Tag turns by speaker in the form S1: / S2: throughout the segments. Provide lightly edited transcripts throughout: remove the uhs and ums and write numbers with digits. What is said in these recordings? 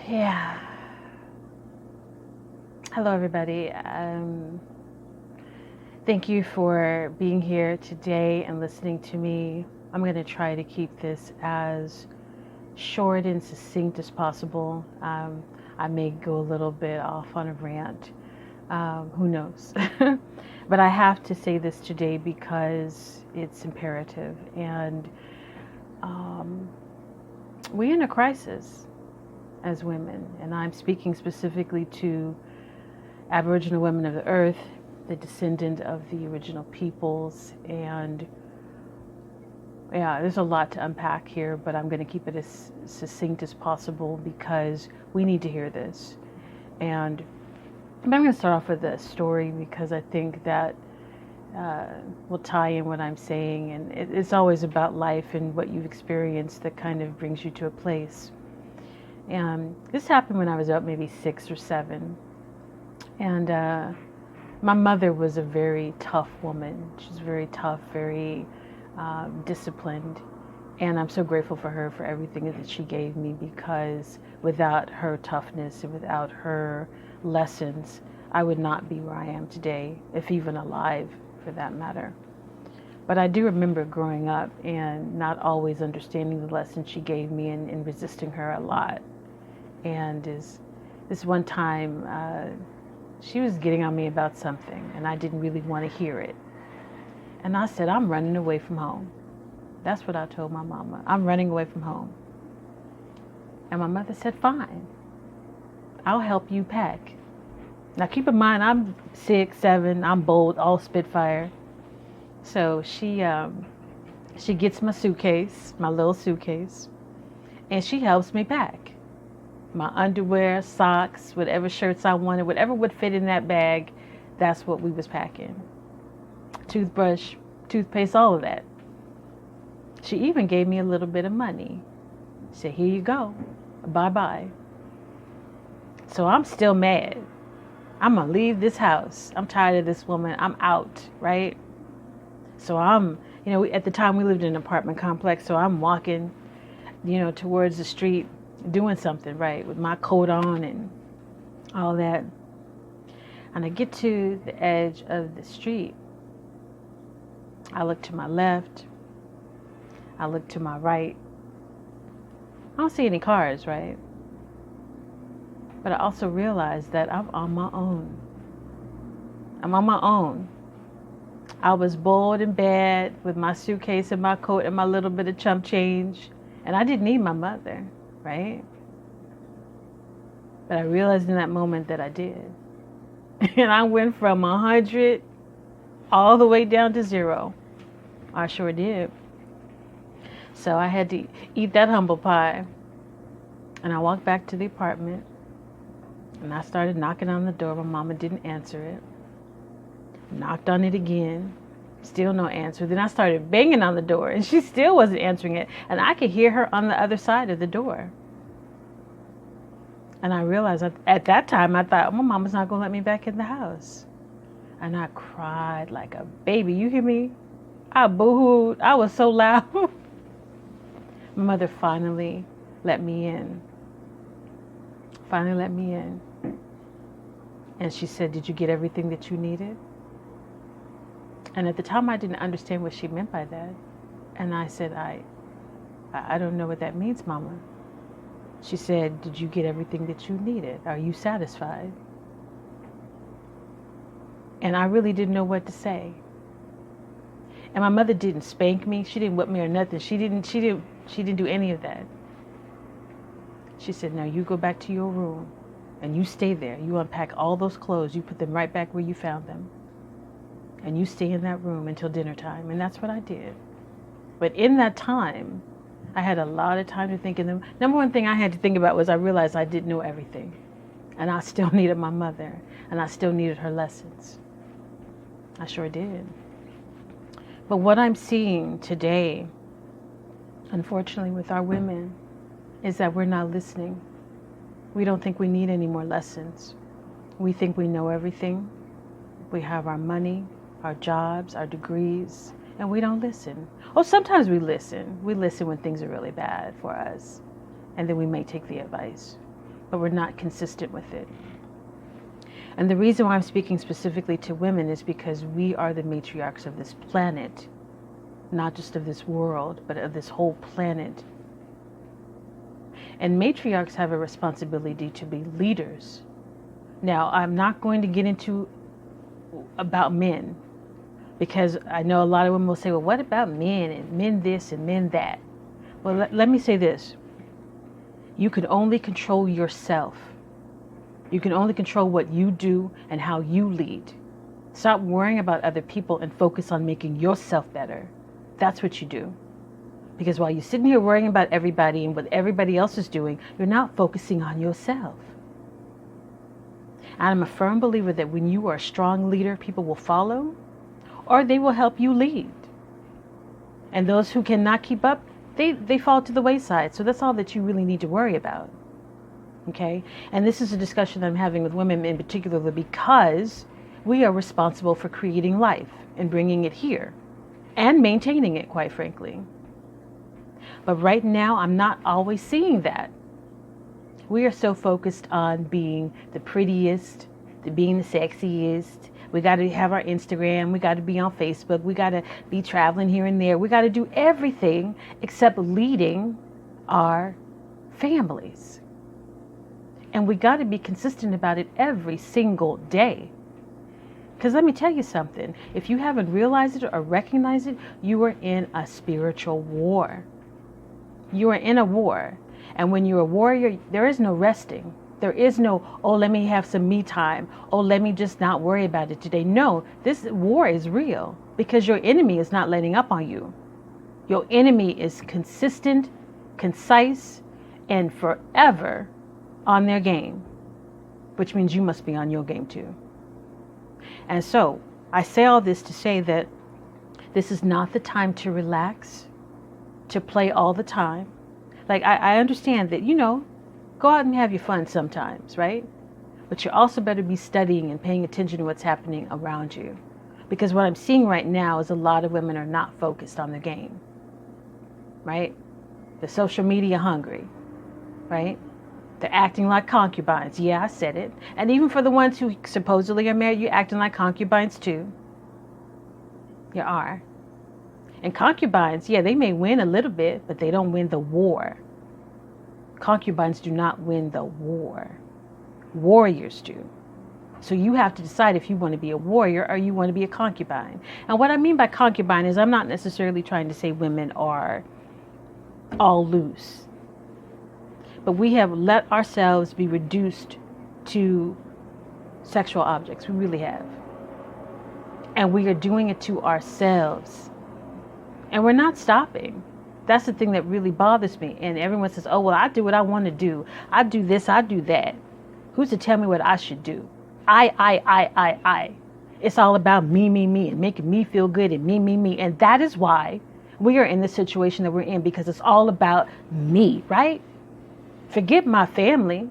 S1: Yeah. Hello, everybody. Thank you for being here today and listening to me. I'm going to try to keep this as short and succinct as possible. I may go a little bit off on a rant. Who knows? But I have to say this today because it's imperative. And we're in a crisis as women. And I'm speaking specifically to Aboriginal women of the earth, the descendant of the original peoples. And yeah, there's a lot to unpack here, but I'm going to keep it as succinct as possible because we need to hear this. And I'm going to start off with a story because I think that will tie in what I'm saying. And it's always about life and what you've experienced that kind of brings you to a place. And this happened when I was about maybe 6 or 7. And my mother was a very tough woman. She's very tough, very disciplined. And I'm so grateful for her for everything that she gave me, because without her toughness and without her lessons, I would not be where I am today, if even alive for that matter. But I do remember growing up and not always understanding the lessons she gave me and resisting her a lot. And this one time, she was getting on me about something, and I didn't really want to hear it. And I said, I'm running away from home. That's what I told my mama. I'm running away from home. And my mother said, fine, I'll help you pack. Now keep in mind, I'm 6, 7, I'm bold, all Spitfire. So she gets my suitcase, my little suitcase, and she helps me pack. My underwear, socks, whatever shirts I wanted, whatever would fit in that bag, that's what we was packing. Toothbrush, toothpaste, all of that. She even gave me a little bit of money. She said, here you go, bye-bye. So I'm still mad. I'm gonna leave this house. I'm tired of this woman. I'm out, right? So at the time we lived in an apartment complex, so I'm walking, towards the street, doing something, right, with my coat on and all that. And I get to the edge of the street. I look to my left. I look to my right. I don't see any cars, right? But I also realize that I'm on my own. I'm on my own. I was bored and bad with my suitcase and my coat and my little bit of chump change. And I didn't need my mother, right? But I realized in that moment that I did. And I went from 100 all the way down to 0. I sure did. So I had to eat that humble pie. And I walked back to the apartment. And I started knocking on the door. My mama didn't answer it. Knocked on it again. Still no answer. Then I started banging on the door. And she still wasn't answering it. And I could hear her on the other side of the door. And I realized at that time, I thought, my mama's not going to let me back in the house. And I cried like a baby. You hear me? I boo-hooed. I was so loud. My mother finally let me in. And she said, did you get everything that you needed? And at the time, I didn't understand what she meant by that. And I said, I don't know what that means, Mama. She said, did you get everything that you needed? Are you satisfied? And I really didn't know what to say. And my mother didn't spank me. She didn't whip me or nothing. She didn't do any of that. She said, now you go back to your room and you stay there. You unpack all those clothes. You put them right back where you found them. And you stay in that room until dinner time. And that's what I did. But in that time, I had a lot of time to think. And the number one thing I had to think about was I realized I didn't know everything. And I still needed my mother. And I still needed her lessons. I sure did. But what I'm seeing today, unfortunately, with our women, is that we're not listening. We don't think we need any more lessons. We think we know everything. We have our money, our jobs, our degrees, and we don't listen. Oh, sometimes we listen. We listen when things are really bad for us, and then we may take the advice. but we're not consistent with it. And the reason why I'm speaking specifically to women is because we are the matriarchs of this planet, not just of this world, but of this whole planet. And matriarchs have a responsibility to be leaders. Now, I'm not going to get into about men, because I know a lot of women will say, well, what about men, and men this and men that? Well, let me say this. You can only control yourself. You can only control what you do and how you lead. Stop worrying about other people and focus on making yourself better. That's what you do. Because while you're sitting here worrying about everybody and what everybody else is doing, you're not focusing on yourself. And I'm a firm believer that when you are a strong leader, people will follow, or they will help you lead. And those who cannot keep up, they fall to the wayside. So that's all that you really need to worry about. Okay? And this is a discussion that I'm having with women in particular, because we are responsible for creating life and bringing it here and maintaining it, quite frankly. But right now, I'm not always seeing that. We are so focused on being the prettiest, to being the sexiest. We got to have our Instagram. We got to be on Facebook. We got to be traveling here and there. We got to do everything except leading our families. And we got to be consistent about it every single day. Because let me tell you something. If you haven't realized it or recognized it, you are in a spiritual war. You are in a war. And when you're a warrior, there is no resting. There is no, oh, let me have some me time. Oh, let me just not worry about it today. No, this war is real, because your enemy is not letting up on you. Your enemy is consistent, concise, and forever on their game, which means you must be on your game too. And so I say all this to say that this is not the time to relax, to play all the time. Like, I understand that, go out and have your fun sometimes, right? But you also better be studying and paying attention to what's happening around you. Because what I'm seeing right now is a lot of women are not focused on the game, right? They're social media hungry, right? They're acting like concubines. Yeah, I said it. And even for the ones who supposedly are married, you're acting like concubines too. You are. And concubines, yeah, they may win a little bit, but they don't win the war. Concubines do not win the war. Warriors do. So you have to decide if you want to be a warrior or you want to be a concubine. And what I mean by concubine is I'm not necessarily trying to say women are all loose. But we have let ourselves be reduced to sexual objects. We really have. And we are doing it to ourselves. And we're not stopping. That's the thing that really bothers me. And everyone says, oh, well, I do what I want to do. I do this, I do that. Who's to tell me what I should do? I. It's all about me, and making me feel good and me. And that is why we are in the situation that we're in, because it's all about me, right? Forget my family.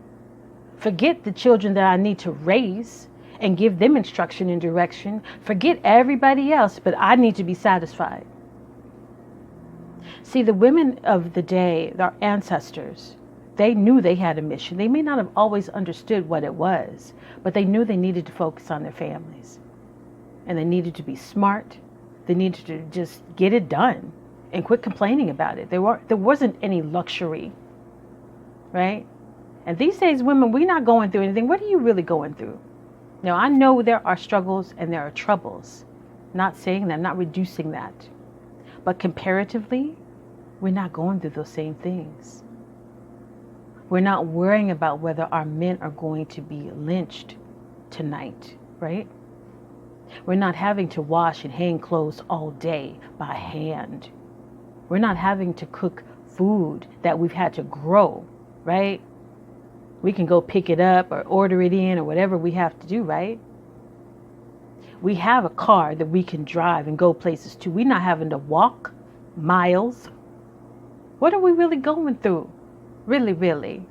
S1: Forget the children that I need to raise and give them instruction and direction. Forget everybody else, but I need to be satisfied. See, the women of the day, our ancestors, they knew they had a mission. They may not have always understood what it was, but they knew they needed to focus on their families. And they needed to be smart. They needed to just get it done and quit complaining about it. There wasn't any luxury, right? And these days, women, we're not going through anything. What are you really going through? Now, I know there are struggles and there are troubles. Not saying that, not reducing that. But comparatively, we're not going through those same things. We're not worrying about whether our men are going to be lynched tonight, right? We're not having to wash and hang clothes all day by hand. We're not having to cook food that we've had to grow, right? We can go pick it up or order it in or whatever we have to do, right? We have a car that we can drive and go places to. We're not having to walk miles. What are we really going through? Really.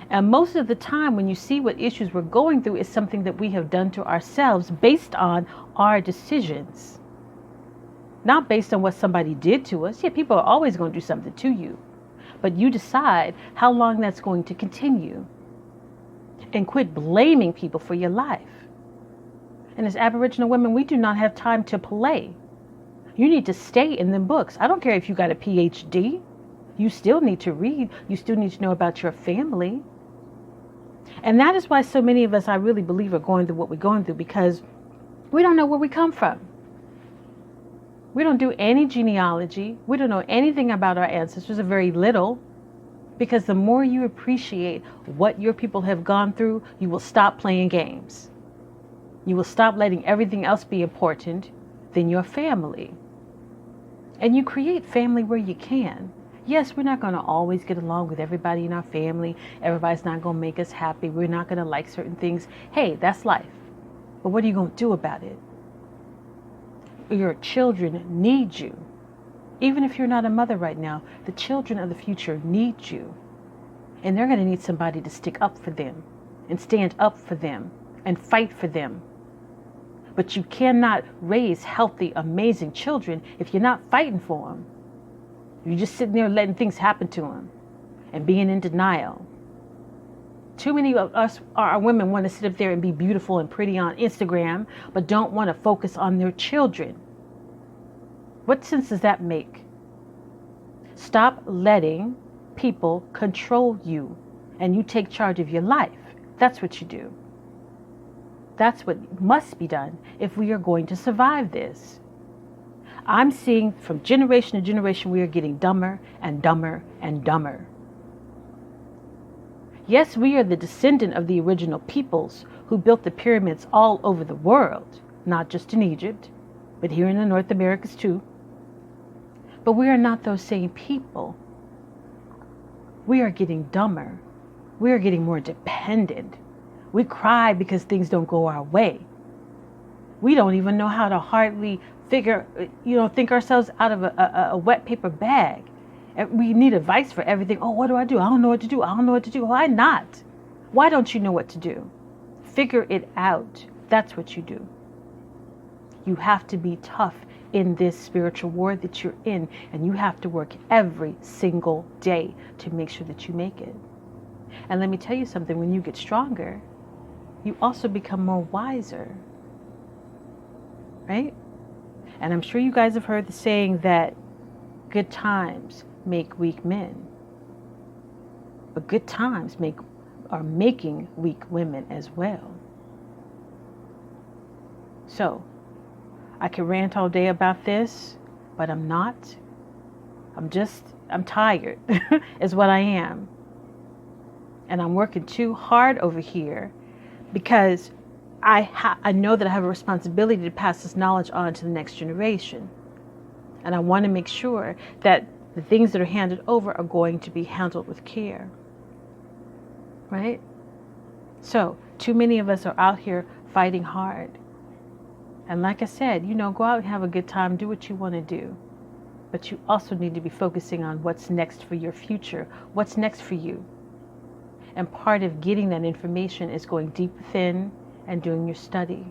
S1: And most of the time when you see what issues we're going through is something that we have done to ourselves based on our decisions. Not based on what somebody did to us. Yeah, people are always going to do something to you. But you decide how long that's going to continue. and quit blaming people for your life. And as Aboriginal women, we do not have time to play. You need to stay in them books. I don't care if you got a PhD. You still need to read. You still need to know about your family. And that is why so many of us, I really believe, are going through what we're going through, because we don't know where we come from. We don't do any genealogy. We don't know anything about our ancestors, or very little. Because the more you appreciate what your people have gone through, you will stop playing games. You will stop letting everything else be important than your family. And you create family where you can. Yes, we're not going to always get along with everybody in our family. Everybody's not going to make us happy. We're not going to like certain things. Hey, that's life. But what are you going to do about it? Your children need you. Even if you're not a mother right now, the children of the future need you. And they're going to need somebody to stick up for them and stand up for them and fight for them. But you cannot raise healthy, amazing children if you're not fighting for them. You're just sitting there letting things happen to them and being in denial. Too many of us, our women, want to sit up there and be beautiful and pretty on Instagram, but don't want to focus on their children. What sense does that make? Stop letting people control you, and you take charge of your life. That's what you do. That's what must be done if we are going to survive this. I'm seeing from generation to generation, we are getting dumber and dumber and dumber. Yes, we are the descendant of the original peoples who built the pyramids all over the world, not just in Egypt, but here in the North Americas too. But we are not those same people. We are getting dumber. We are getting more dependent. We cry because things don't go our way. We don't even know how to hardly think ourselves out of a wet paper bag. We need advice for everything. Oh, what do? I don't know what to do. I don't know what to do. Why not? Why don't you know what to do? Figure it out. That's what you do. You have to be tough in this spiritual war that you're in, and you have to work every single day to make sure that you make it. And let me tell you something, when you get stronger, you also become more wiser, right? And I'm sure you guys have heard the saying that good times make weak men, but good times are making weak women as well. So I can rant all day about this, but I'm not. I'm tired is what I am. And I'm working too hard over here because I know that I have a responsibility to pass this knowledge on to the next generation. And I want to make sure that the things that are handed over are going to be handled with care. Right? So, too many of us are out here fighting hard. And like I said, go out and have a good time, do what you want to do. But you also need to be focusing on what's next for your future, what's next for you. And part of getting that information is going deep within and doing your study.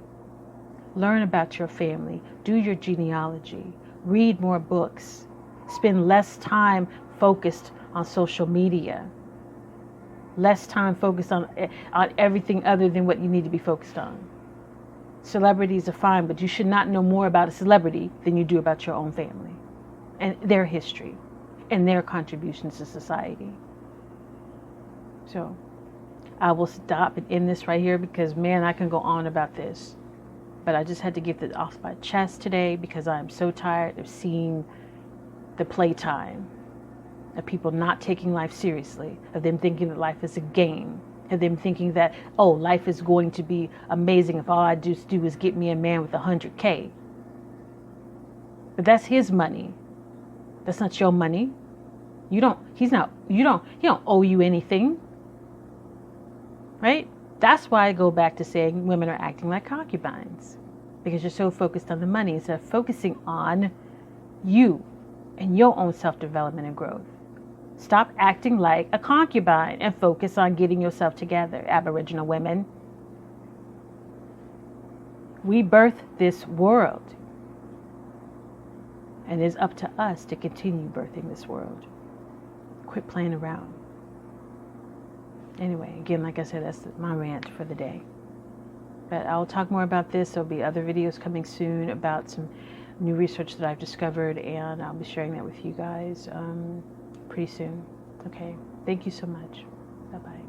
S1: Learn about your family, do your genealogy, read more books, spend less time focused on social media, less time focused on everything other than what you need to be focused on. Celebrities are fine, but you should not know more about a celebrity than you do about your own family and their history and their contributions to society. So I will stop and end this right here because, man, I can go on about this. But I just had to get this off my chest today because I'm so tired of seeing the playtime, of people not taking life seriously, of them thinking that life is a game, of them thinking that, oh, life is going to be amazing if all I just do is get me a man with 100K. But that's his money. That's not your money. He don't owe you anything. Right? That's why I go back to saying women are acting like concubines, because you're so focused on the money instead of focusing on you and your own self-development and growth. Stop acting like a concubine and focus on getting yourself together, Aboriginal women. We birthed this world, and it's up to us to continue birthing this world. Quit playing around. Anyway, again, like I said, that's my rant for the day. But I'll talk more about this. There'll be other videos coming soon about some new research that I've discovered, and I'll be sharing that with you guys pretty soon. Okay, thank you so much. Bye-bye.